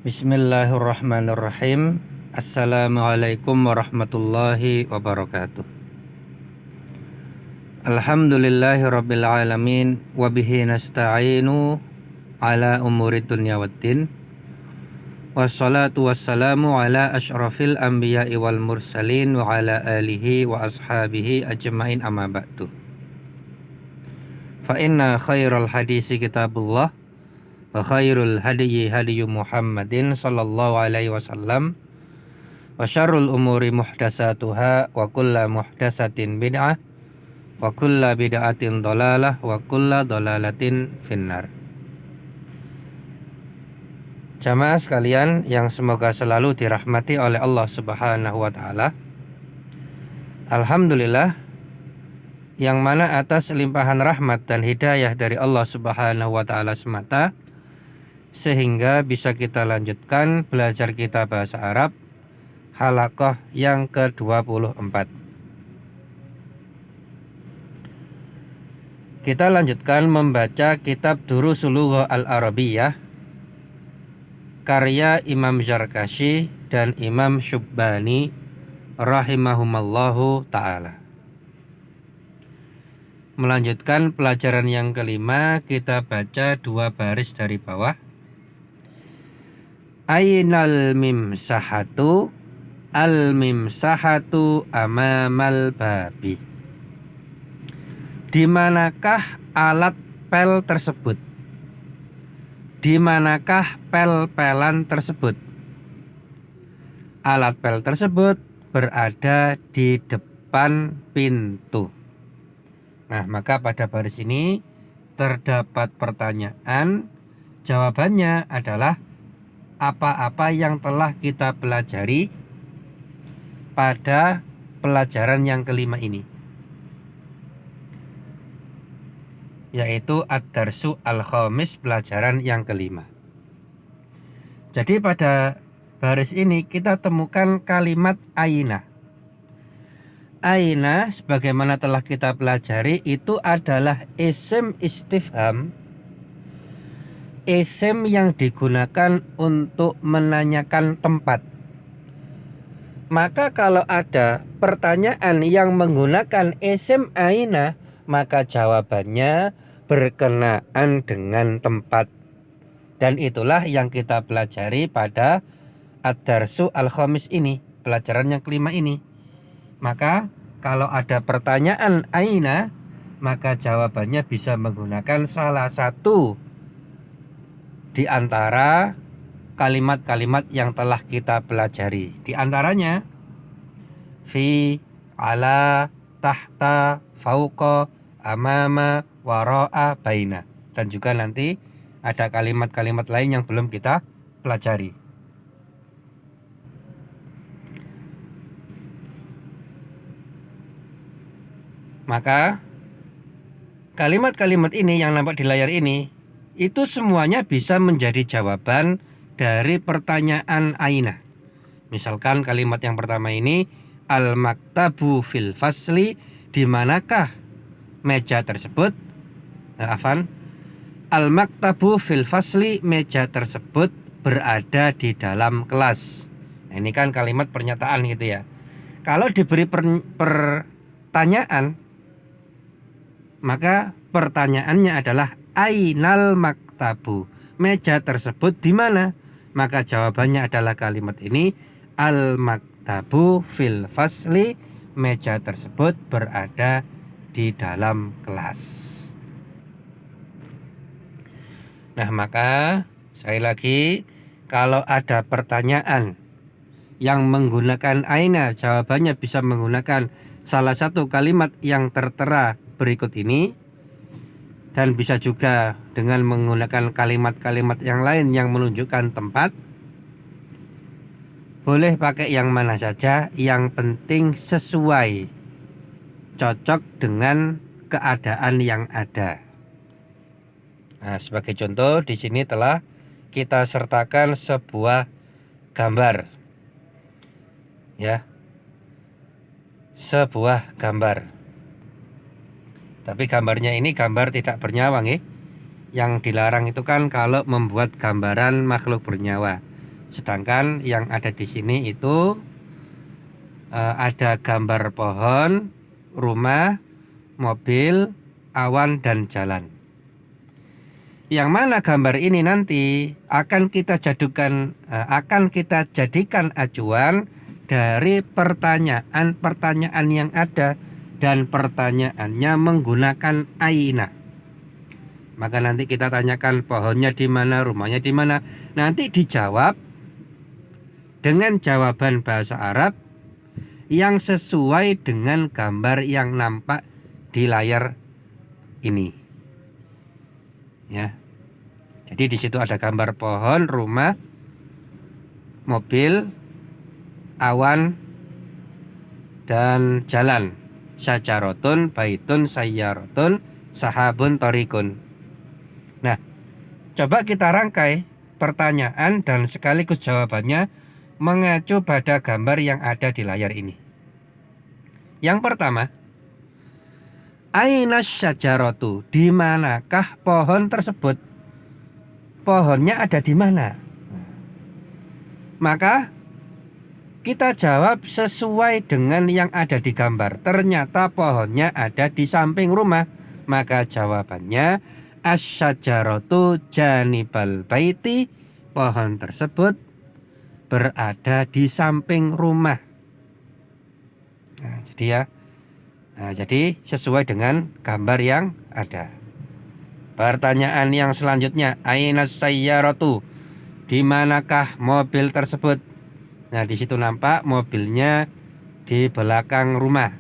Bismillahirrahmanirrahim. Assalamualaikum warahmatullahi wabarakatuh. Alhamdulillahi rabbil alamin. Wabihi nasta'inu ala umuri dunya waddin. Wassalatu wassalamu ala ashrafil anbiya'i wal mursalin. Wa ala alihi wa ashabihi ajma'in amma ba'du. Fa inna khairal hadisi kitabullah wa khairul hadyi hadyu Muhammadin sallallahu alaihi wasallam wa syarrul umuri muhdatsatuha wa kullu muhdatsatin bid'ah wa kullu bid'atin dhalalah wa kullu dhalalatin finnar. Jamaah sekalian yang semoga selalu dirahmati oleh Allah Subhanahu wa taala. Alhamdulillah, yang mana atas limpahan rahmat dan hidayah dari Allah Subhanahu wa taala semata, sehingga bisa kita lanjutkan belajar kita bahasa Arab halaqah yang ke-24. Kita lanjutkan membaca kitab Durusul Lughah Al-Arabiyyah karya Imam Zarkashi dan Imam Syubbani rahimahumallahu ta'ala. Melanjutkan pelajaran yang kelima, kita baca dua baris dari bawah. Ainal mimsahatu, al mimsahatu amamal babi. Di manakah alat pel tersebut? Di manakah pel-pelan tersebut? Alat pel tersebut berada di depan pintu. Nah, maka pada baris ini terdapat pertanyaan. Jawabannya adalah apa-apa yang telah kita pelajari pada pelajaran yang kelima ini, yaitu Ad-Darsu Al-Khamis, pelajaran yang kelima. Jadi pada baris ini kita temukan kalimat aina. Aina, sebagaimana telah kita pelajari, itu adalah isim istifham, isim yang digunakan untuk menanyakan tempat. Maka kalau ada pertanyaan yang menggunakan isim aina, maka jawabannya berkenaan dengan tempat. Dan itulah yang kita pelajari pada Ad-Darsu Al-Khamis ini, pelajaran yang kelima ini. Maka kalau ada pertanyaan aina, maka jawabannya bisa menggunakan salah satu di antara kalimat-kalimat yang telah kita pelajari. Di antaranya fi, ala, tahta, fauqa, amama, wara'a, baina. Dan juga nanti ada kalimat-kalimat lain yang belum kita pelajari. Maka kalimat-kalimat ini yang nampak di layar ini, itu semuanya bisa menjadi jawaban dari pertanyaan aina. Misalkan kalimat yang pertama ini, al-maktabu fil fasli, di manakah meja tersebut? Al-maktabu fil fasli, meja tersebut berada di dalam kelas. Nah, ini kan kalimat pernyataan gitu ya. Kalau diberi pertanyaan, maka pertanyaannya adalah ainal maktabu, meja tersebut di mana? Maka jawabannya adalah kalimat ini, al maktabu fil fasli, meja tersebut berada di dalam kelas. Nah, maka sekali lagi, kalau ada pertanyaan yang menggunakan aina, jawabannya bisa menggunakan salah satu kalimat yang tertera berikut ini, dan bisa juga dengan menggunakan kalimat-kalimat yang lain yang menunjukkan tempat. Boleh pakai yang mana saja, yang penting sesuai, cocok dengan keadaan yang ada. Nah, sebagai contoh di sini telah kita sertakan sebuah gambar. Ya. Sebuah gambar. Tapi gambarnya ini gambar tidak bernyawa nih. Yang dilarang itu kan kalau membuat gambaran makhluk bernyawa. Sedangkan yang ada di sini itu ada gambar pohon, rumah, mobil, awan, dan jalan. Yang mana gambar ini nanti akan kita jadikan acuan dari pertanyaan-pertanyaan yang ada, dan pertanyaannya menggunakan aina. Maka nanti kita tanyakan pohonnya di mana, rumahnya di mana. Nanti dijawab dengan jawaban bahasa Arab yang sesuai dengan gambar yang nampak di layar ini. Ya. Jadi di situ ada gambar pohon, rumah, mobil, awan, dan jalan. Syajarotun, baitun, sayyaratun, sahabun, torikun. Nah, coba kita rangkai pertanyaan dan sekaligus jawabannya mengacu pada gambar yang ada di layar ini. Yang pertama, aina syajaratu, di manakah pohon tersebut? Pohonnya ada di mana? Maka kita jawab sesuai dengan yang ada di gambar. Ternyata pohonnya ada di samping rumah. Maka jawabannya asyajaratu janibal baiti, pohon tersebut berada di samping rumah. Jadi sesuai dengan gambar yang ada. Pertanyaan yang selanjutnya, aina sayyaratu, di manakah mobil tersebut? Nah, di situ nampak mobilnya di belakang rumah.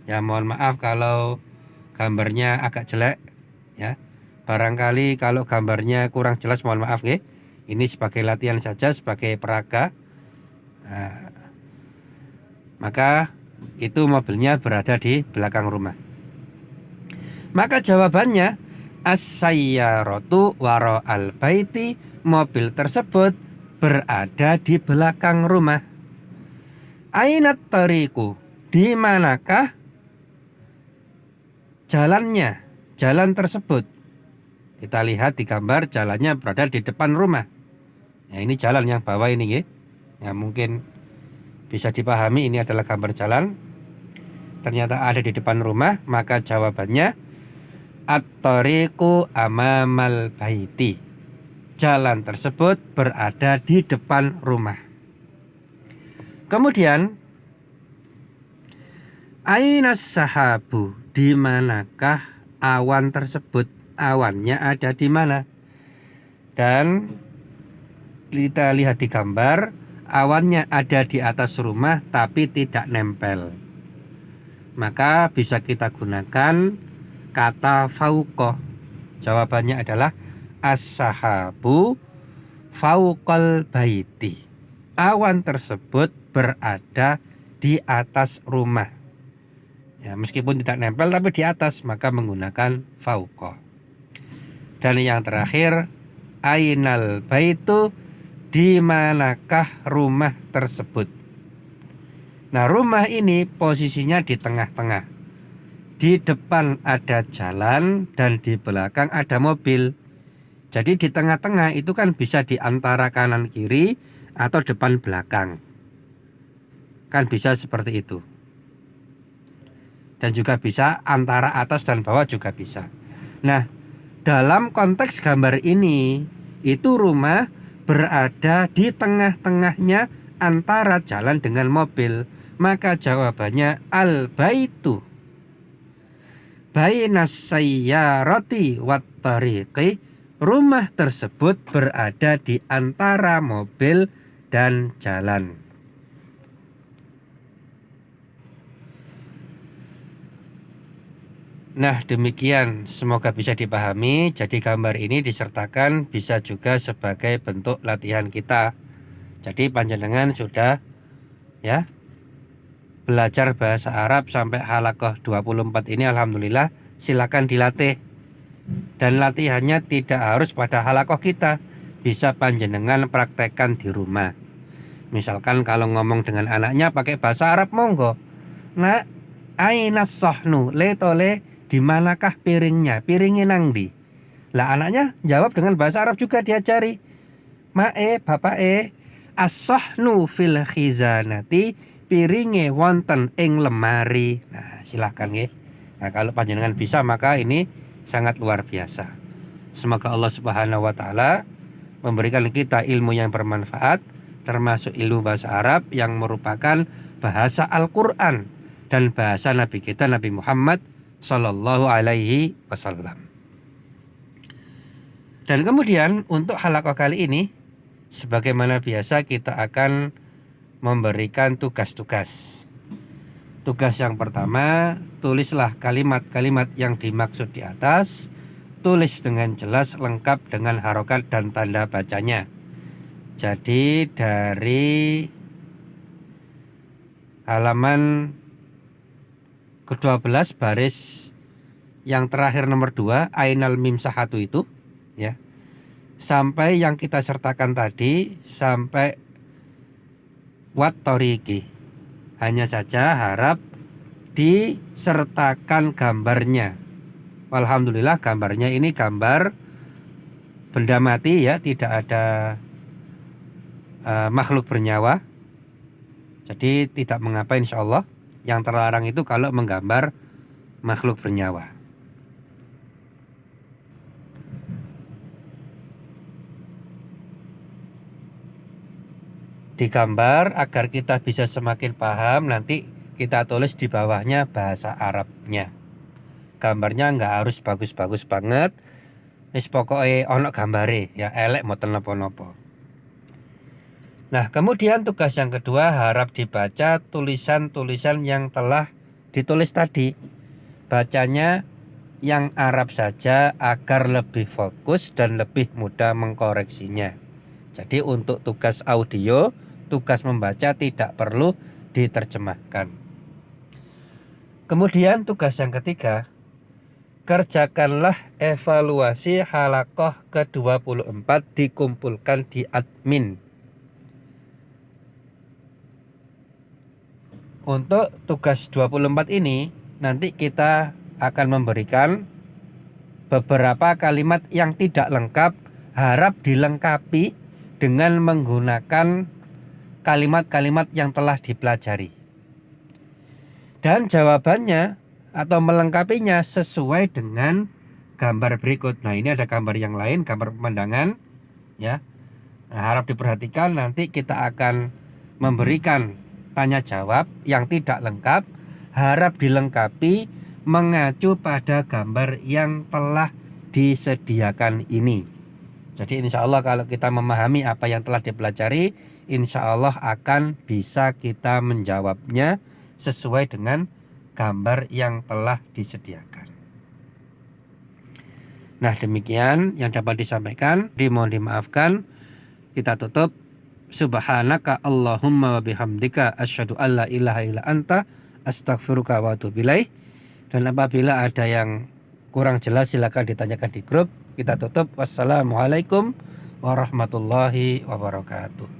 Ya, mohon maaf kalau gambarnya agak jelek ya. Barangkali kalau gambarnya kurang jelas, mohon maaf ya. Ini sebagai latihan saja, sebagai peraga. Nah, maka itu mobilnya berada di belakang rumah. Maka jawabannya as-sayyaratu wara'al baiti, mobil tersebut berada di belakang rumah. Ainat tariku, di manakah jalannya, jalan tersebut? Kita lihat di gambar jalannya berada di depan rumah. Ya, ini jalan yang bawah ini ya. Ya, mungkin bisa dipahami ini adalah gambar jalan. Ternyata ada di depan rumah, maka jawabannya at-tariqu amamal baiti, jalan tersebut berada di depan rumah. Kemudian ainas sahabu, di manakah awan tersebut? Awannya ada di mana? Dan kita lihat di gambar, awannya ada di atas rumah tapi tidak nempel. Maka bisa kita gunakan kata fauqah. Jawabannya adalah as-sahabu fauqal baiti, awan tersebut berada di atas rumah. Ya, meskipun tidak nempel tapi di atas, maka menggunakan fauqah. Dan yang terakhir, ainal baitu, di manakah rumah tersebut? Nah, rumah ini posisinya di tengah-tengah. Di depan ada jalan dan di belakang ada mobil. Jadi di tengah-tengah itu kan bisa di antara kanan kiri atau depan belakang. Kan bisa seperti itu. Dan juga bisa antara atas dan bawah juga bisa. Nah, dalam konteks gambar ini, itu rumah berada di tengah-tengahnya antara jalan dengan mobil. Maka jawabannya al-baitu bainas sayyarati wat tariqi, rumah tersebut berada di antara mobil dan jalan. Nah, demikian, semoga bisa dipahami. Jadi gambar ini disertakan bisa juga sebagai bentuk latihan kita. Jadi panjenengan sudah ya belajar bahasa Arab sampai halaqah 24 ini, alhamdulillah. Silakan dilatih. Dan latihannya tidak harus pada halaqah kita, bisa panjenengan praktekkan di rumah. Misalkan kalau ngomong dengan anaknya pakai bahasa Arab, monggo. Nak, ainas sohnu, le tole, di manakah piringnya? Piringnya nang di. Lah anaknya jawab dengan bahasa Arab juga diajari. Bapak as-sahnu fil khizanati, piringe wonten ing lemari. Nah, silahkan nggih. Nah, kalau panjenengan bisa maka ini sangat luar biasa. Semoga Allah Subhanahu wa taala memberikan kita ilmu yang bermanfaat, termasuk ilmu bahasa Arab yang merupakan bahasa Al-Qur'an dan bahasa Nabi kita Nabi Muhammad sallallahu alaihi wasallam. Dan kemudian untuk halaqah kali ini sebagaimana biasa kita akan memberikan tugas-tugas. Tugas yang pertama, tulislah kalimat-kalimat yang dimaksud di atas. Tulis dengan jelas lengkap dengan harokat dan tanda bacanya. Jadi dari halaman ke-12 baris yang terakhir nomor 2 ainal mim sahatu itu ya, sampai yang kita sertakan tadi sampai wat toriki, hanya saja harap disertakan gambarnya. Alhamdulillah gambarnya ini gambar benda mati ya, tidak ada makhluk bernyawa. Jadi tidak mengapa insya Allah. Yang terlarang itu kalau menggambar makhluk bernyawa. Digambar agar kita bisa semakin paham, nanti kita tulis di bawahnya bahasa Arabnya. Gambarnya nggak harus bagus-bagus banget, wis pokoknya ono gambare ya, elek mboten napa-napa. Nah, kemudian tugas yang kedua, harap dibaca tulisan-tulisan yang telah ditulis tadi. Bacanya yang Arab saja agar lebih fokus dan lebih mudah mengkoreksinya. Jadi untuk tugas audio, tugas membaca tidak perlu diterjemahkan. Kemudian tugas yang ketiga, kerjakanlah evaluasi halaqah ke-24 dikumpulkan di admin. Untuk tugas 24 ini nanti kita akan memberikan beberapa kalimat yang tidak lengkap, harap dilengkapi dengan menggunakan kalimat-kalimat yang telah dipelajari. Dan jawabannya atau melengkapinya sesuai dengan gambar berikut. Nah, ini ada gambar yang lain, gambar pemandangan ya. Nah, harap diperhatikan, nanti kita akan memberikan tanya jawab yang tidak lengkap, harap dilengkapi mengacu pada gambar yang telah disediakan ini. Jadi insya Allah kalau kita memahami apa yang telah dipelajari, insya Allah akan bisa kita menjawabnya sesuai dengan gambar yang telah disediakan. Nah, demikian yang dapat disampaikan, dimohon dimaafkan. Kita tutup. Subhanaka Allahumma wa bihamdika asyhadu alla ilaha illa anta astaghfiruka wa atubu ilaik. Dan apabila ada yang kurang jelas silakan ditanyakan di grup. Kita tutup. Wassalamualaikum warahmatullahi wabarakatuh.